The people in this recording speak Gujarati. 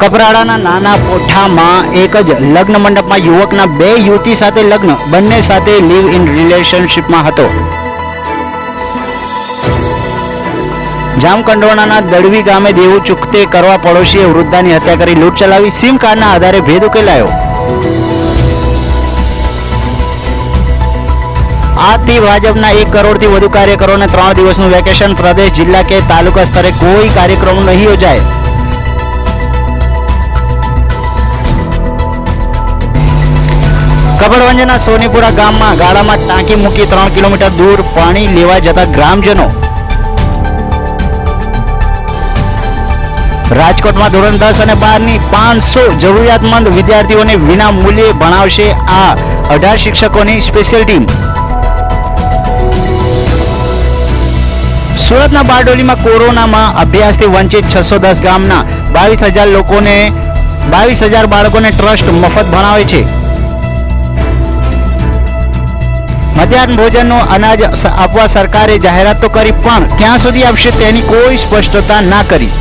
કપરાડાના નાના પોઠામાં એક જ લગ્ન મંડપમાં યુવકના બે યુવતી સાથે લગ્ન, બંને સાથે લીવ ઇન રિલેશનશિપમાં હતો. જામકંડોરણાના દળવી ગામે દેવું ચૂકતે કરવા પડોશીએ વૃદ્ધાની હત્યા કરી લૂંટ ચલાવી. સિમ કાર્ડના આધારે ભેદ ઉકેલાયો. આજથી ભાજપના 1 કરોડથી વધુ કાર્યકરોને 3 દિવસનું વેકેશન. પ્રદેશ, જિલ્લા કે તાલુકા સ્તરે કોઈ કાર્યક્રમ નહીં યોજાય. કપડવંજના સોનીપુરા ગામમાં ગાળામાં ટાંકી મૂકી 3 કિલોમીટર દૂર પાણી લેવા જતા ગ્રામજનો. રાજકોટમાં ધોરણ 10 અને 12ની 500 જરૂરિયાતમંદ વિદ્યાર્થીઓને વિના મૂલ્યે ભણાવશે આ 18 શિક્ષકોની સ્પેશિયલ ટીમ. સુરતના બારડોલીમાં કોરોનામાં અભ્યાસથી વંચિત 610 ગામના 22,000 બાળકોને ટ્રસ્ટ મફત ભણાવે છે. મધ્યાહન ભોજનનું અનાજ આપવા સરકારે જાહેરાત તો કરી, પણ ક્યાં સુધી આપશે તેની કોઈ સ્પષ્ટતા ના કરી.